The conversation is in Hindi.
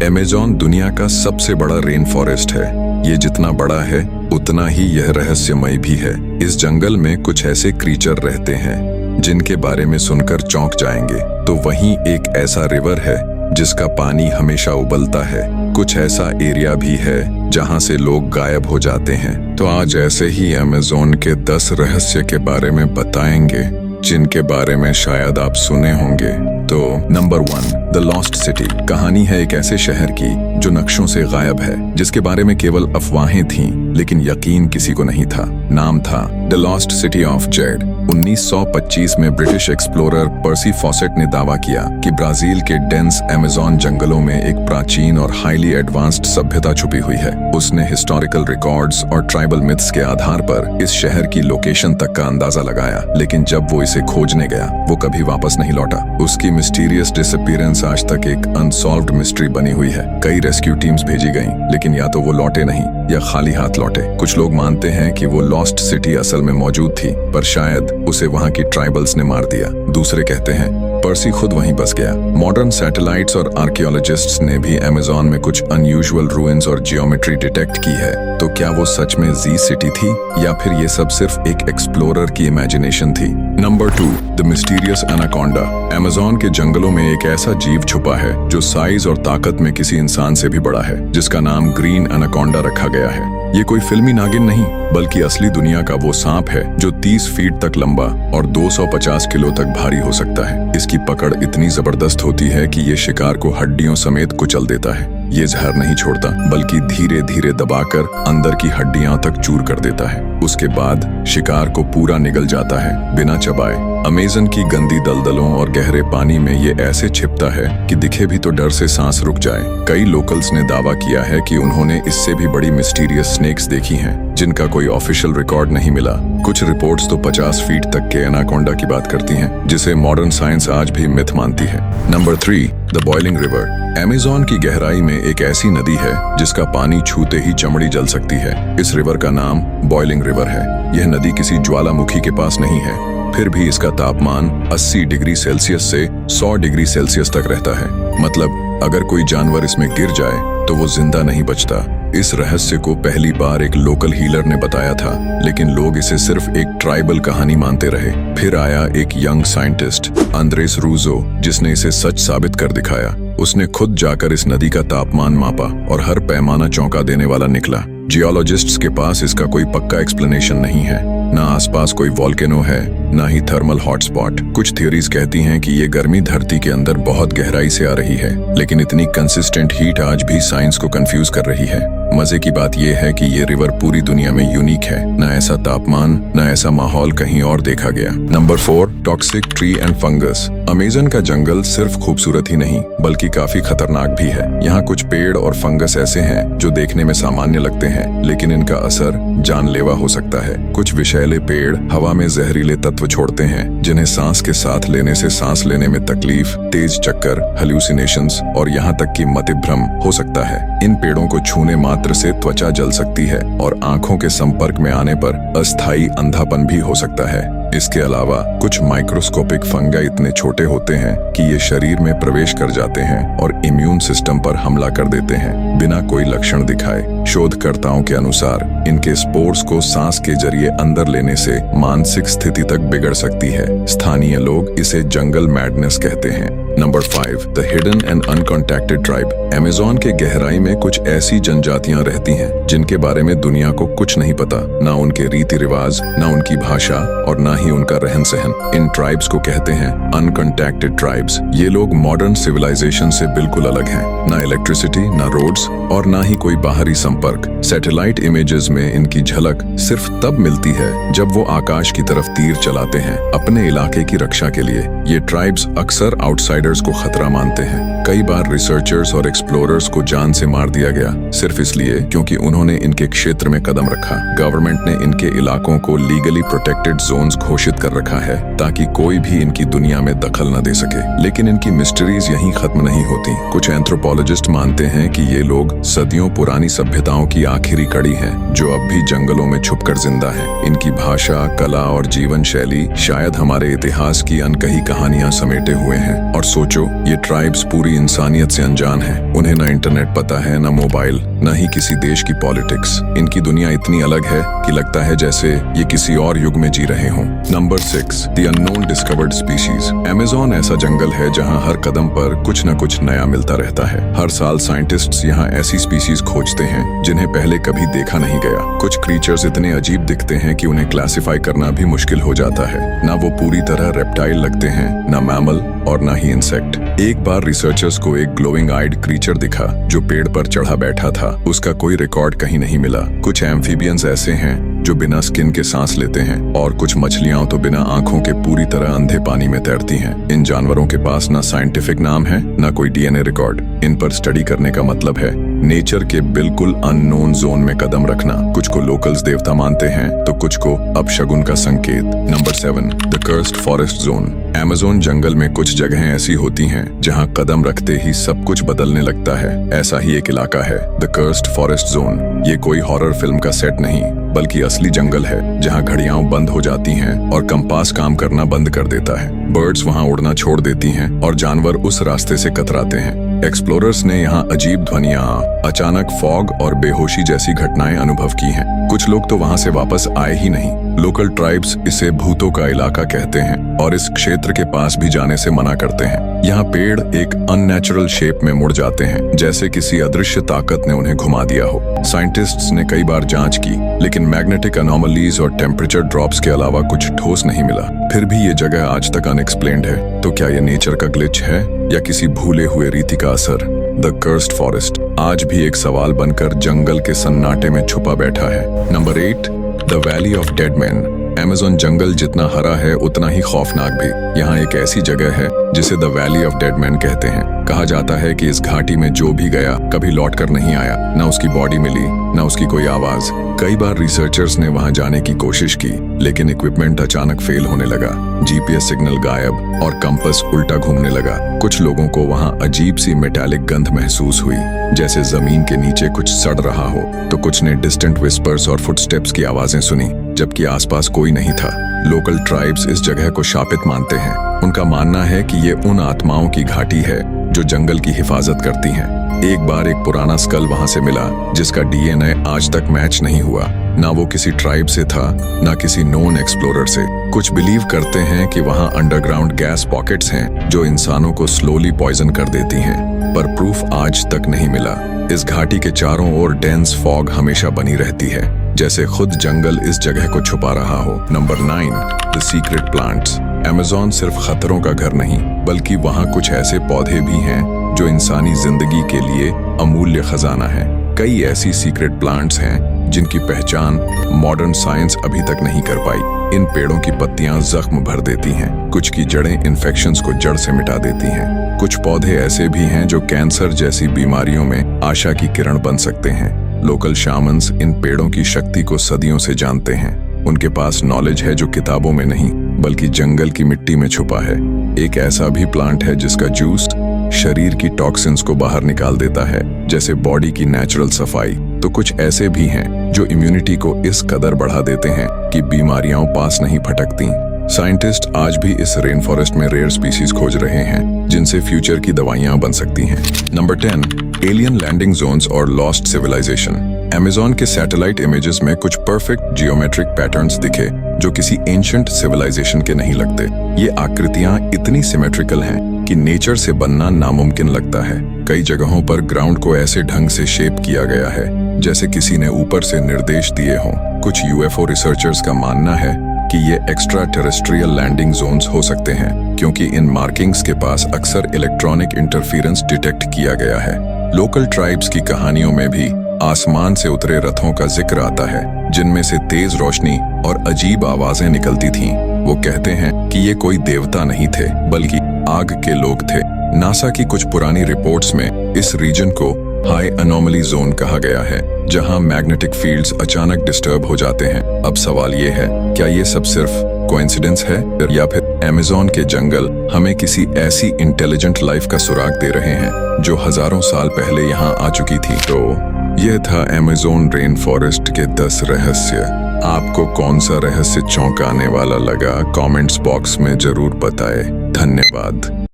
अमेज़न दुनिया का सबसे बड़ा रेन फॉरेस्ट है। ये जितना बड़ा है उतना ही यह रहस्यमय भी है। इस जंगल में कुछ ऐसे क्रीचर रहते हैं जिनके बारे में सुनकर चौंक जाएंगे। तो वहीं एक ऐसा रिवर है जिसका पानी हमेशा उबलता है। कुछ ऐसा एरिया भी है जहां से लोग गायब हो जाते हैं। तो आज ऐसे ही अमेज़न के 10 रहस्य के बारे में बताएंगे जिनके बारे में शायद आप सुने होंगे। तो नंबर 1, द लॉस्ट सिटी। कहानी है एक ऐसे शहर की जो नक्शों से गायब है, जिसके बारे में केवल अफवाहें थीं, लेकिन यकीन किसी को नहीं था। नाम था the lost city of Z. 1925 में ब्रिटिश एक्सप्लोरर पर्सी फॉसेट ने दावा किया कि ब्राजील के डेंस अमेज़न जंगलों में एक प्राचीन और हाईली एडवांस्ड सभ्यता छुपी हुई है। उसने हिस्टोरिकल रिकॉर्ड्स और ट्राइबल मिथ्स के आधार पर इस शहर की लोकेशन तक का अंदाजा लगाया, लेकिन जब वो इसे खोजने गया वो कभी वापस नहीं लौटा। उसकी मिस्टीरियस डिसअपीयरेंस आज तक एक अनसॉल्व्ड मिस्ट्री बनी हुई है। कई रेस्क्यू टीम्स भेजी गईं, लेकिन या तो वो लौटे नहीं या खाली हाथ लौटे। कुछ लोग मानते हैं कि वो लॉस्ट सिटी असल में मौजूद थी, पर शायद उसे वहां की ट्राइबल्स ने मार दिया। दूसरे कहते हैं पर्सी खुद वहीं बस गया। मॉडर्न सैटेलाइट्स और आर्कियोलॉजिस्ट्स ने भी अमेज़न में कुछ अनयूजुअल रूइंस और जियोमेट्री डिटेक्ट की है। तो क्या वो सच में जी सिटी थी या फिर ये सब सिर्फ एक एक्सप्लोरर की इमेजिनेशन थी? Number 2, the mysterious anaconda. Amazon के जंगलों में एक ऐसा जीव छुपा है जो साइज और ताकत में किसी इंसान से भी बड़ा है, जिसका नाम ग्रीन एनाकोंडा रखा गया है। ये कोई फिल्मी नागिन नहीं, बल्कि असली दुनिया का वो सांप है जो 30 फीट तक लंबा और 250 किलो तक भारी हो सकता है। इसकी पकड़ इतनी जबरदस्त होती है कि ये शिकार को हड्डियों समेत कुचल देता है। ये जहर नहीं छोड़ता, बल्कि धीरे धीरे दबाकर अंदर की हड्डियां तक चूर कर देता है। उसके बाद शिकार को पूरा निगल जाता है बिना चबाए। अमेज़न की गंदी दलदलों और गहरे पानी में ये ऐसे छिपता है कि दिखे भी तो डर से सांस रुक जाए। कई लोकल्स ने दावा किया है कि उन्होंने इससे भी बड़ी मिस्टीरियस स्नेक्स देखी हैं, जिनका कोई ऑफिशियल रिकॉर्ड नहीं मिला। कुछ रिपोर्ट्स तो 50 फीट तक के एनाकोंडा की बात करती हैं, जिसे मॉडर्न साइंस आज भी मिथ मानती है। Number 3, the boiling river. Amazon की गहराई में एक ऐसी नदी है जिसका पानी छूते ही चमड़ी जल सकती है। इस रिवर का नाम बॉइलिंग रिवर है। यह नदी किसी ज्वालामुखी के पास नहीं है, फिर भी इसका तापमान 80 डिग्री सेल्सियस से 100 डिग्री सेल्सियस तक रहता है। मतलब अगर कोई जानवर इसमें गिर जाए तो वो जिंदा नहीं बचता। इस रहस्य को पहली बार एक लोकल हीलर ने बताया था, लेकिन लोग इसे सिर्फ एक ट्राइबल कहानी मानते रहे। फिर आया एक यंग साइंटिस्ट अंद्रेस रूजो, जिसने इसे सच साबित कर दिखाया। उसने खुद जाकर इस नदी का तापमान मापा और हर पैमाना चौंका देने वाला निकला। जियोलॉजिस्ट्स के पास इसका कोई पक्का एक्सप्लेनेशन नहीं है। ना आसपास कोई वॉल्केनो है, ना ही थर्मल हॉटस्पॉट। कुछ थ्योरीज कहती हैं कि ये गर्मी धरती के अंदर बहुत गहराई से आ रही है, लेकिन इतनी कंसिस्टेंट हीट आज भी साइंस को कंफ्यूज कर रही है। मजे की बात यह है कि ये रिवर पूरी दुनिया में यूनिक है। ना ऐसा तापमान, ना ऐसा माहौल कहीं और देखा गया। Number 4, toxic tree and fungus. Amazon का जंगल सिर्फ खूबसूरत ही नहीं, बल्कि काफी खतरनाक भी है। यहाँ कुछ पेड़ और फंगस ऐसे हैं जो देखने में सामान्य लगते हैं, लेकिन इनका असर जानलेवा हो सकता है। कुछ विषैले पेड़ हवा में जहरीले तत्व छोड़ते हैं, जिन्हें सांस के साथ लेने से सांस लेने में तकलीफ, तेज चक्कर, हेल्यूसिनेशंस और यहाँ तक कि मतिभ्रम हो सकता है। इन पेड़ों को छूने मात्र से त्वचा जल सकती है और आंखों के संपर्क में आने पर अस्थायी अंधापन भी हो सकता है। इसके अलावा कुछ माइक्रोस्कोपिक फंगाई इतने छोटे होते हैं कि ये शरीर में प्रवेश कर जाते हैं और इम्यून सिस्टम पर हमला कर देते हैं बिना कोई लक्षण दिखाए। शोधकर्ताओं के अनुसार इनके स्पोर्स को सांस के जरिए अंदर लेने से मानसिक स्थिति तक बिगड़ सकती है। स्थानीय लोग इसे जंगल मैडनेस कहते हैं। Number 5, the hidden and uncontacted tribe. Amazon के गहराई में कुछ ऐसी जनजातियां रहती हैं जिनके बारे में दुनिया को कुछ नहीं पता। ना उनके रीति रिवाज, ना उनकी भाषा और ना ही उनका रहन सहन। इन ट्राइब्स को कहते हैं अनकॉन्टैक्टेड ट्राइब्स। ये लोग मॉडर्न सिविलाइजेशन से बिल्कुल अलग हैं। ना इलेक्ट्रिसिटी, ना रोड्स और ना ही कोई बाहरी संपर्क। सैटेलाइट इमेजेस में इनकी झलक सिर्फ तब मिलती है जब वो आकाश की तरफ तीर चलाते हैं अपने इलाके की रक्षा के लिए। ये ट्राइब्स अक्सर आउटसाइडर्स को खतरा मानते हैं। कई बार रिसर्चर्स और एक्सप्लोरर्स को जान से मार दिया गया, सिर्फ इसलिए क्योंकि उन्होंने इनके क्षेत्र में कदम रखा। गवर्नमेंट ने इनके इलाकों को लीगली प्रोटेक्टेड जोन्स घोषित कर रखा है ताकि कोई भी इनकी दुनिया में दखल न दे सके। लेकिन इनकी मिस्ट्रीज यहीं खत्म नहीं होती। कुछ एंथ्रोपोलॉजिस्ट मानते हैं कि ये लोग सदियों पुरानी सभ्यता सभ्यताओं की आखिरी कड़ी हैं, जो अब भी जंगलों में छुपकर जिंदा हैं। इनकी भाषा, कला और जीवन शैली शायद हमारे इतिहास की अनकही कहानियां समेटे हुए हैं। और सोचो, ये ट्राइब्स पूरी इंसानियत से अनजान हैं। उन्हें ना इंटरनेट पता है, ना मोबाइल, न ही किसी देश की पॉलिटिक्स। इनकी दुनिया इतनी अलग है कि लगता है जैसे ये किसी और युग में जी रहे हों। Number 6, the unknown discovered species. Amazon ऐसा जंगल है जहां हर कदम पर कुछ न कुछ नया मिलता रहता है। हर साल साइंटिस्ट्स यहाँ ऐसी स्पीशीज खोजते हैं जिन्हें पहले कभी देखा नहीं गया। कुछ क्रीचर्स इतने अजीब दिखते हैं कि उन्हें क्लासिफाई करना भी मुश्किल हो जाता है। ना वो पूरी तरह रेप्टाइल लगते हैं, ना मैमल और ना ही इंसेक्ट। एक बार रिसर्चर्स को एक ग्लोइंग आइड क्रीचर दिखा जो पेड़ पर चढ़ा बैठा था। उसका कोई रिकॉर्ड कहीं नहीं मिला। कुछ एम्फीबियंस ऐसे हैं जो बिना स्किन के सांस लेते हैं, और कुछ मछलियां तो बिना आंखों के पूरी तरह अंधे पानी में तैरती हैं। इन जानवरों के पास ना साइंटिफिक नाम है, ना कोई डीएनए रिकॉर्ड। इन पर स्टडी करने का मतलब है नेचर के बिल्कुल अननोन जोन में कदम रखना। कुछ को लोकल्स देवता मानते हैं तो कुछ को अपशगुन का संकेत। Number 7, the cursed forest zone. Amazon जंगल में कुछ जगहें ऐसी होती हैं जहां कदम रखते ही सब कुछ बदलने लगता है। ऐसा ही एक इलाका है, द कर्स्ड फॉरेस्ट जोन। ये कोई हॉरर फिल्म का सेट नहीं, बल्कि असली जंगल है जहां घड़ियां बंद हो जाती हैं और कंपास काम करना बंद कर देता है। बर्ड्स वहां उड़ना छोड़ देती हैं और जानवर उस रास्ते से कतराते हैं। एक्सप्लोरर्स ने यहाँ अजीब ध्वनियां, अचानक फॉग और बेहोशी जैसी घटनाएं अनुभव की हैं। कुछ लोग तो वहां से वापस आए ही नहीं। लोकल ट्राइब्स इसे भूतों का इलाका कहते हैं और इस क्षेत्र के पास भी जाने से मना करते हैं। यहाँ पेड़ एक अननेचुरल शेप में मुड़ जाते हैं, जैसे किसी अदृश्य ताकत ने उन्हें घुमा दिया हो। साइंटिस्ट्स ने कई बार जांच की, लेकिन मैग्नेटिक अनोमलीज और टेम्परेचर ड्रॉप्स के अलावा कुछ ठोस नहीं मिला। फिर भी ये जगह आज तक अनएक्सप्लेन्ड है। तो क्या ये नेचर का ग्लिच है या किसी भूले हुए रीति का असर? द कर्स्ड फॉरेस्ट आज भी एक सवाल बनकर जंगल के सन्नाटे में छुपा बैठा है। Number 8, the valley of dead man. Amazon जंगल जितना हरा है उतना ही खौफनाक भी। यहाँ एक ऐसी जगह है जिसे the valley of dead man कहते हैं। कहा जाता है कि इस घाटी में जो भी गया कभी लौटकर नहीं आया। न उसकी बॉडी मिली, न उसकी कोई आवाज। कई बार रिसर्चर्स ने वहां जाने की कोशिश की, लेकिन इक्विपमेंट अचानक फेल होने लगा। जीपीएस सिग्नल गायब और कंपास उल्टा घूमने लगा। कुछ लोगों को वहां अजीब सी मेटालिक गंध महसूस हुई, जैसे जमीन के नीचे कुछ सड़ रहा हो। तो कुछ ने डिस्टेंट विस्पर्स और फुटस्टेप्स की आवाजें सुनी, जबकि आसपास कोई नहीं था। लोकल ट्राइब्स इस जगह को शापित मानते हैं। उनका मानना है कि ये उन आत्माओं की घाटी है जो जंगल की हिफाजत करती हैं। एक बार एक पुराना स्कल वहां से मिला जिसका डीएनए आज तक मैच नहीं हुआ। ना वो किसी ट्राइब से था, ना किसी नोन एक्सप्लोरर से। कुछ बिलीव करते हैं कि वहां अंडरग्राउंड गैस पॉकेट्स हैं जो इंसानों को स्लोली पॉइजन कर देती हैं, पर प्रूफ आज तक नहीं मिला। इस घाटी के चारों ओर डेंस फॉग हमेशा बनी रहती है, जैसे खुद जंगल इस जगह को छुपा रहा हो। Number 9, the secret plants. Amazon सिर्फ खतरों का घर नहीं, बल्कि वहाँ कुछ ऐसे पौधे भी हैं जो इंसानी जिंदगी के लिए अमूल्य खजाना है। कई ऐसी सीक्रेट प्लांट्स हैं जिनकी पहचान मॉडर्न साइंस अभी तक नहीं कर पाई। इन पेड़ों की पत्तियां जख्म भर देती हैं, कुछ की जड़ें इन्फेक्शंस को जड़ से मिटा देती हैं। कुछ पौधे ऐसे भी हैं जो कैंसर जैसी बीमारियों में आशा की किरण बन सकते हैं। लोकल शामन्स इन पेड़ों की शक्ति को सदियों से जानते हैं। उनके पास नॉलेज है जो किताबों में नहीं, बल्कि जंगल की मिट्टी में छुपा है। एक ऐसा भी प्लांट है जिसका जूस शरीर की टॉक्सिन्स को बाहर निकाल देता है, जैसे बॉडी की नेचुरल सफाई। तो कुछ ऐसे भी हैं जो इम्यूनिटी को इस कदर बढ़ा देते हैं कि बीमारियां पास नहीं फटकती। साइंटिस्ट आज भी इस रेन फॉरेस्ट में रेयर स्पीसीज खोज रहे हैं जिनसे फ्यूचर की दवाइयां बन सकती हैं। नंबर 10, एलियन लैंडिंग जोन्स और लॉस्ट सिविलाइजेशन। अमेज़न के सैटेलाइट इमेजेस में कुछ परफेक्ट जियोमेट्रिक पैटर्न्स दिखे जो किसी एंशिएंट सिविलाइजेशन के नहीं लगते। ये आकृतियां इतनी सिमेट्रिकल हैं कि नेचर से बनना नामुमकिन लगता है। कई जगहों पर ग्राउंड को ऐसे ढंग से शेप किया गया है जैसे किसी ने ऊपर से निर्देश दिए हों। कुछ यूएफओ रिसर्चर्स का मानना है कि ये एक्स्ट्रा टेरेस्ट्रियल लैंडिंग जोन्स हो सकते हैं, क्योंकि इन मार्किंग्स के पास अक्सर इलेक्ट्रॉनिक इंटरफेरेंस डिटेक्ट किया गया है। लोकल ट्राइब्स की कहानियों में भी आसमान से उतरे रथों का जिक्र आता है, जिनमें से तेज रोशनी और अजीब आवाजें निकलती थीं। वो कहते हैं कि ये कोई देवता नहीं थे, बल्कि आग के लोग थे। नासा की कुछ पुरानी रिपोर्ट्स में इस रीजन को हाई अनोमली जोन कहा गया है, जहां मैग्नेटिक फील्ड्स अचानक डिस्टर्ब हो जाते हैं। अब सवाल ये है, क्या ये सब सिर्फ कोइंसिडेंस है या फिर अमेज़न के जंगल हमें किसी ऐसी इंटेलिजेंट लाइफ का सुराग दे रहे हैं जो हजारों साल पहले यहाँ आ चुकी थी? तो यह था अमेज़न रेन फॉरेस्ट के 10 रहस्य। आपको कौन सा रहस्य चौंकाने वाला लगा, कमेंट्स बॉक्स में जरूर बताएं। धन्यवाद।